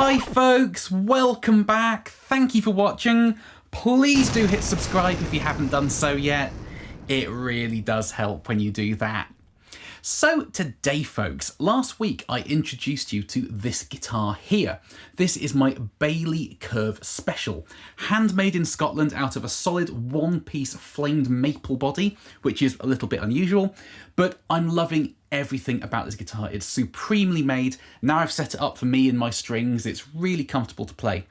Hi folks, welcome back. Thank you for watching. Please do hit subscribe if you haven't done so yet. It really does help when you do that. So today folks, last week I introduced you to this guitar here. This is my Bailey Curve Special, handmade in Scotland out of a solid one-piece flamed maple body, which is a little bit unusual, but I'm loving everything about this guitar. It's supremely made. Now I've set it up for me and my strings, it's really comfortable to play.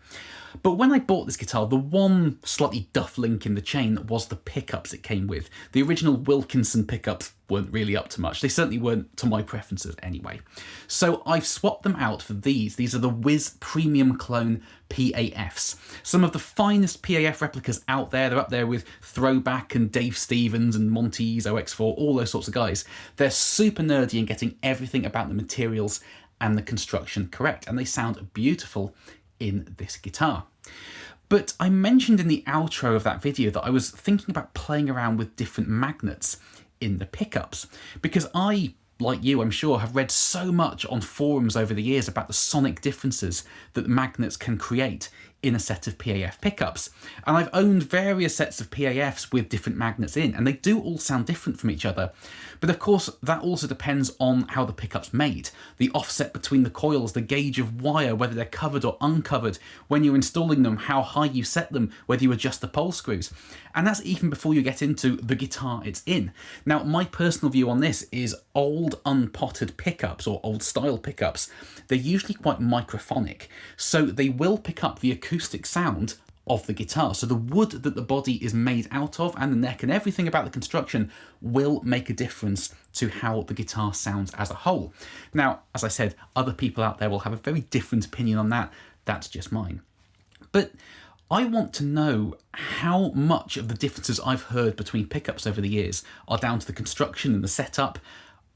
But when I bought this guitar, the one slightly duff link in the chain was the pickups it came with. The original Wilkinson pickups weren't really up to much. They certainly weren't to my preferences anyway. So I've swapped them out for these. These are the Wizz Premium Clone PAFs. Some of the finest PAF replicas out there. They're up there with Throwback and Dave Stevens and Monty's OX4, all those sorts of guys. They're super nerdy and getting everything about the materials and the construction correct, and they sound beautiful in this guitar. But I mentioned in the outro of that video that I was thinking about playing around with different magnets in the pickups, because I, like you, I'm sure, have read so much on forums over the years about the sonic differences that magnets can create in a set of PAF pickups. And I've owned various sets of PAFs with different magnets in, and they do all sound different from each other. But of course, that also depends on how the pickup's made, the offset between the coils, the gauge of wire, whether they're covered or uncovered, when you're installing them, how high you set them, whether you adjust the pole screws. And that's even before you get into the guitar it's in. Now, my personal view on this is old unpotted pickups or old style pickups, they're usually quite microphonic, so they will pick up the acoustic sound of the guitar. So the wood that the body is made out of and the neck and everything about the construction will make a difference to how the guitar sounds as a whole. Now, as I said, other people out there will have a very different opinion on that. That's just mine. But I want to know how much of the differences I've heard between pickups over the years are down to the construction and the setup,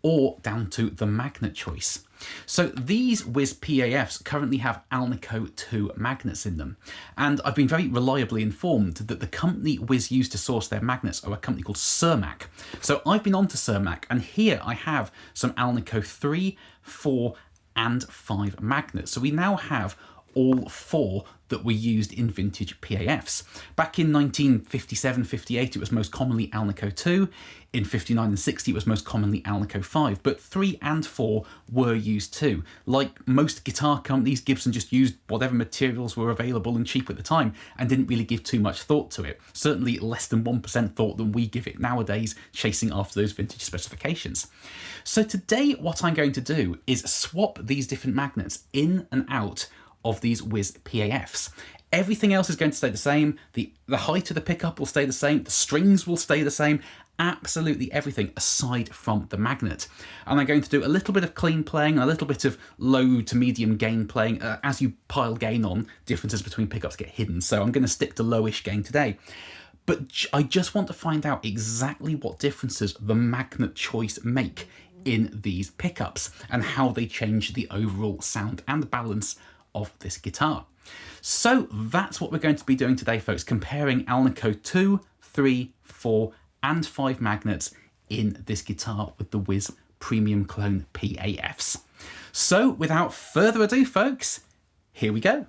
or down to the magnet choice. So these Wizz PAFs currently have Alnico 2 magnets in them, and I've been very reliably informed that the company Wizz used to source their magnets are a company called Cermak. So I've been on to Cermak, and here I have some Alnico 3, 4 and 5 magnets. So we now have all 4 that were used in vintage PAFs. Back in 1957-58 it was most commonly Alnico 2, in 59 and 60 it was most commonly Alnico 5, but 3 and 4 were used too. Like most guitar companies, Gibson just used whatever materials were available and cheap at the time and didn't really give too much thought to it. Certainly less than 1% thought than we give it nowadays, chasing after those vintage specifications. So today what I'm going to do is swap these different magnets in and out of these Wizz PAFs. Everything else is going to stay the same. The height of the pickup will stay the same. The strings will stay the same. Absolutely everything aside from the magnet. And I'm going to do a little bit of clean playing, a little bit of low to medium gain playing. As you pile gain on, differences between pickups get hidden. So I'm going to stick to lowish gain today. But I just want to find out exactly what differences the magnet choice make in these pickups and how they change the overall sound and balance of this guitar. So that's what we're going to be doing today, folks, comparing Alnico 2, 3, 4 and 5 magnets in this guitar with the Wizz Premium Clone PAFs. So without further ado, folks, here we go.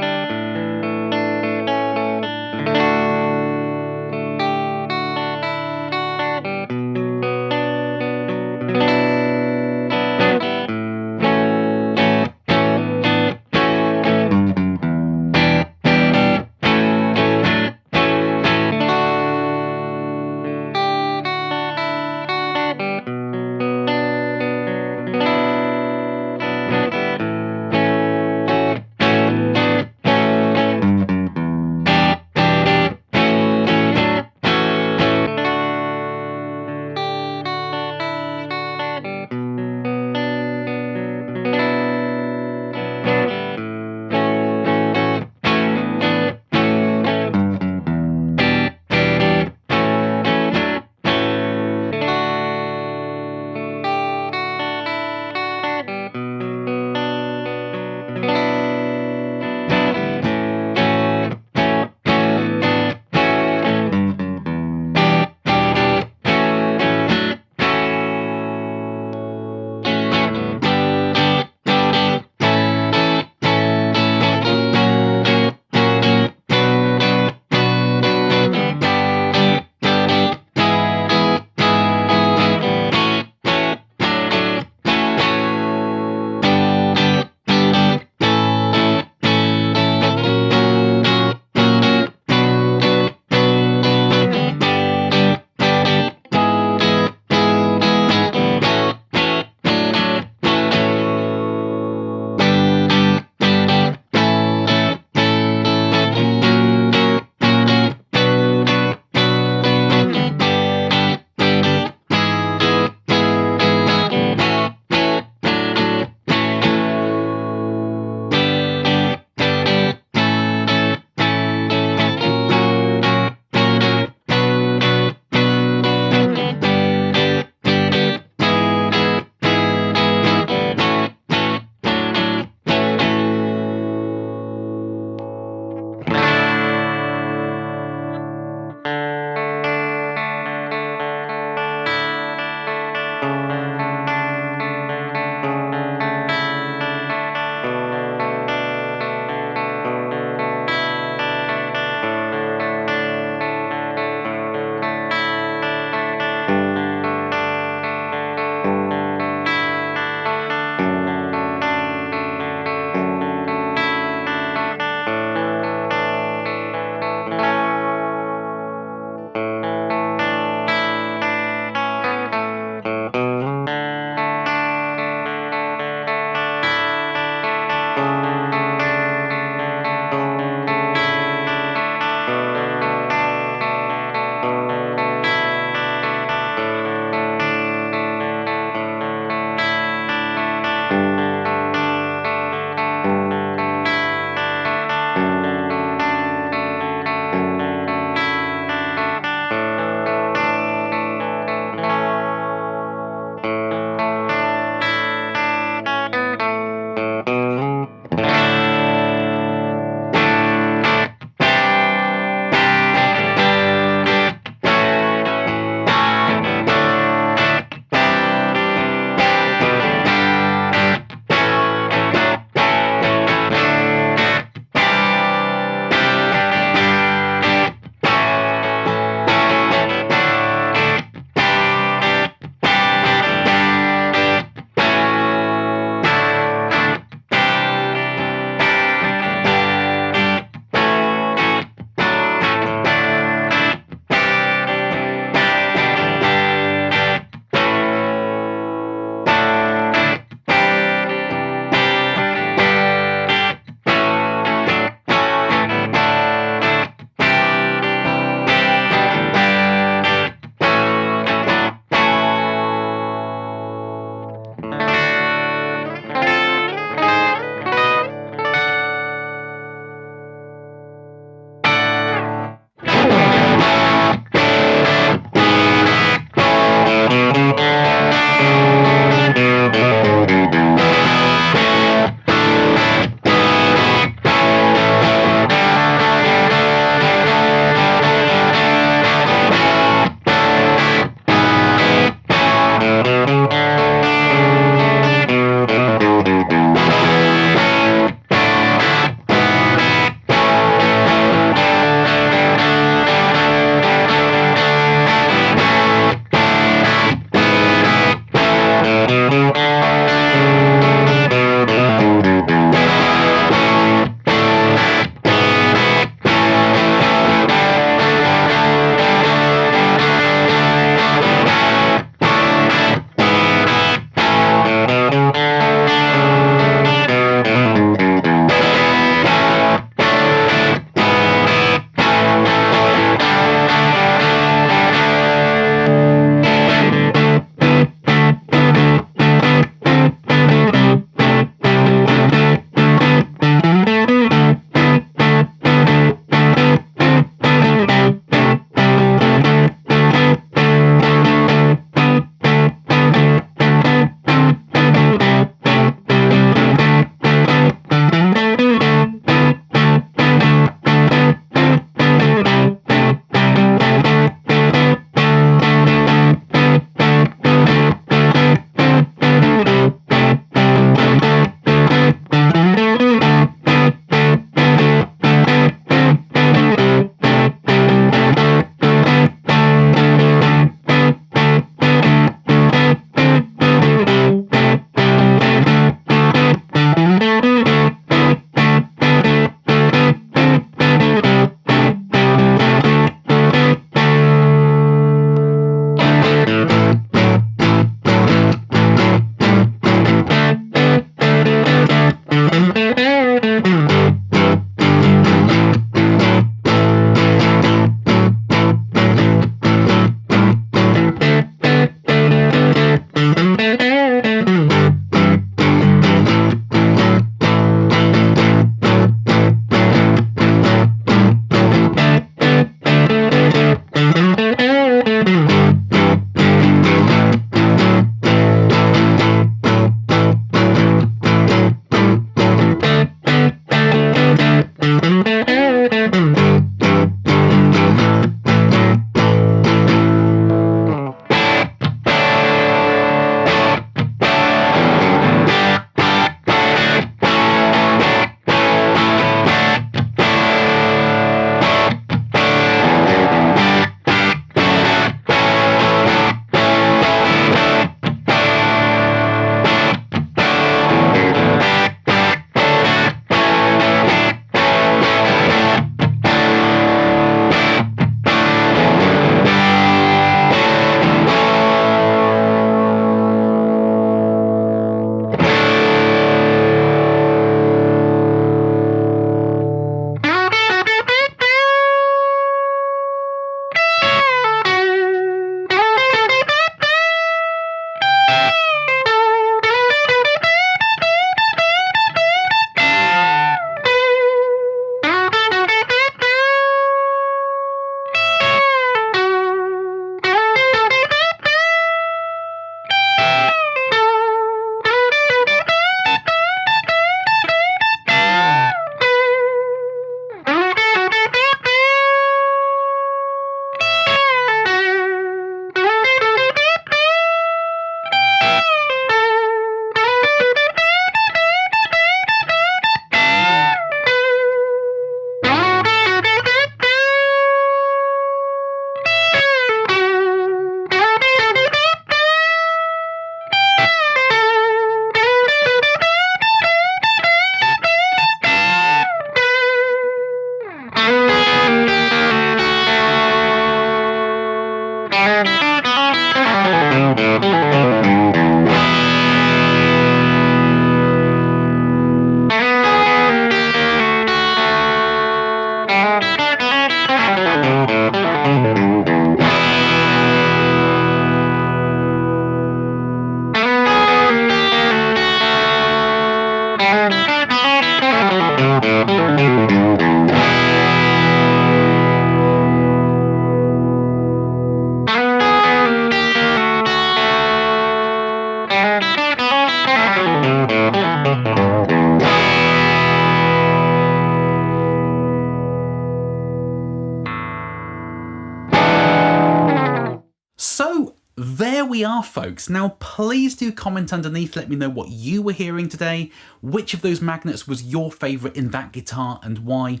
So there we are, folks. Now please do comment underneath, let me know what you were hearing today, which of those magnets was your favourite in that guitar and why.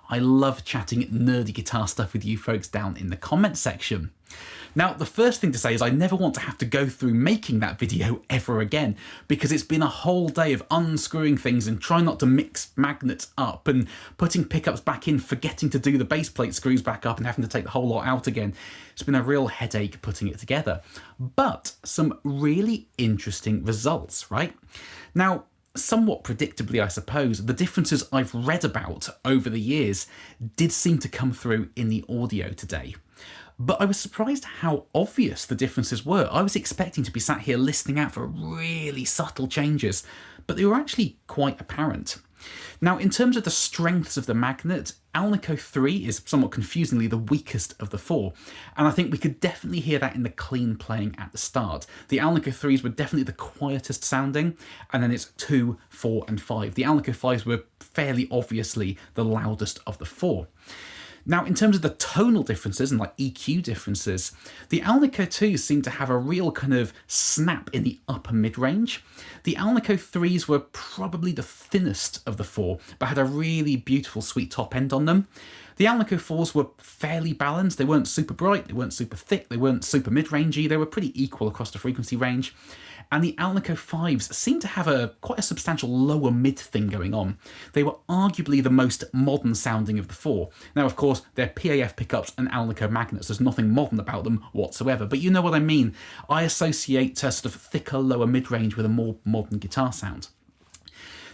I love chatting nerdy guitar stuff with you folks down in the comment section. Now, the first thing to say is I never want to have to go through making that video ever again, because it's been a whole day of unscrewing things and trying not to mix magnets up and putting pickups back in, forgetting to do the base plate screws back up and having to take the whole lot out again. It's been a real headache putting it together, but some really interesting results, right? Now, somewhat predictably, I suppose, the differences I've read about over the years did seem to come through in the audio today. But I was surprised how obvious the differences were. I was expecting to be sat here listening out for really subtle changes, but they were actually quite apparent. Now, in terms of the strengths of the magnet, Alnico 3 is somewhat confusingly the weakest of the four, and I think we could definitely hear that in the clean playing at the start. The Alnico 3s were definitely the quietest sounding, and then it's 2, 4 and 5. The Alnico 5s were fairly obviously the loudest of the four. Now, in terms of the tonal differences and like EQ differences, the Alnico 2s seem to have a real kind of snap in the upper mid-range. The Alnico 3s were probably the thinnest of the four, but had a really beautiful sweet top end on them. The Alnico 4s were fairly balanced. They weren't super bright, they weren't super thick, they weren't super mid-rangey, they were pretty equal across the frequency range. And the Alnico 5s seemed to have quite a substantial lower mid thing going on. They were arguably the most modern sounding of the four. Now, of course, they're PAF pickups and Alnico magnets. There's nothing modern about them whatsoever, but you know what I mean. I associate sort of thicker lower mid-range with a more modern guitar sound.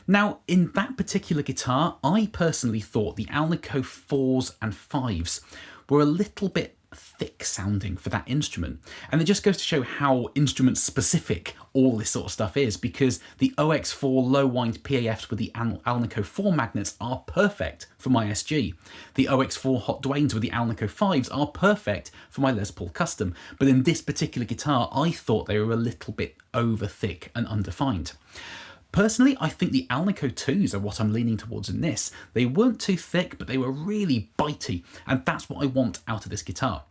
Now, in that particular guitar, I personally thought the Alnico 4s and 5s were a little bit thick sounding for that instrument, and it just goes to show how instrument specific all this sort of stuff is, because the OX4 low wind PAFs with the Alnico 4 magnets are perfect for my SG. The OX4 hot Dwaynes with the Alnico 5s are perfect for my Les Paul Custom, but in this particular guitar I thought they were a little bit over thick and undefined. Personally, I think the Alnico 2s are what I'm leaning towards in this. They weren't too thick, but they were really bitey, and that's what I want out of this guitar.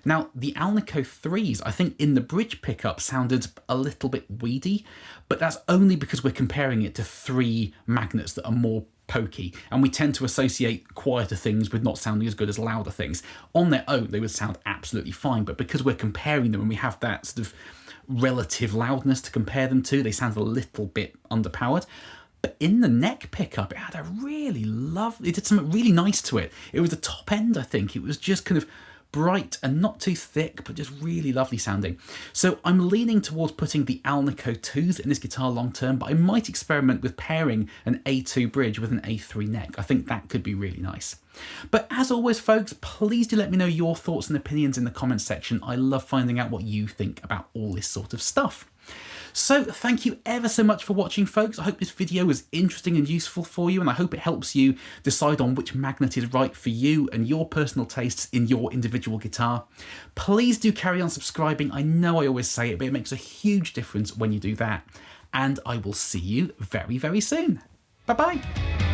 Now, the Alnico 3s, I think in the bridge pickup sounded a little bit weedy, but that's only because we're comparing it to three magnets that are more pokey, and we tend to associate quieter things with not sounding as good as louder things. On their own, they would sound absolutely fine, but because we're comparing them and we have that sort of relative loudness to compare them to, they sound a little bit underpowered. But in the neck pickup, it had a really lovely, it did something really nice to it. It was the top end, I think. It was just kind of bright and not too thick, but just really lovely sounding. So I'm leaning towards putting the Alnico 2s in this guitar long term, but I might experiment with pairing an A2 bridge with an A3 neck. I think that could be really nice. But as always, folks, please do let me know your thoughts and opinions in the comments section. I love finding out what you think about all this sort of stuff. So thank you ever so much for watching, folks. I hope this video was interesting and useful for you, and I hope it helps you decide on which magnet is right for you and your personal tastes in your individual guitar. Please do carry on subscribing. I know I always say it, but it makes a huge difference when you do that. And I will see you very, very soon. Bye-bye.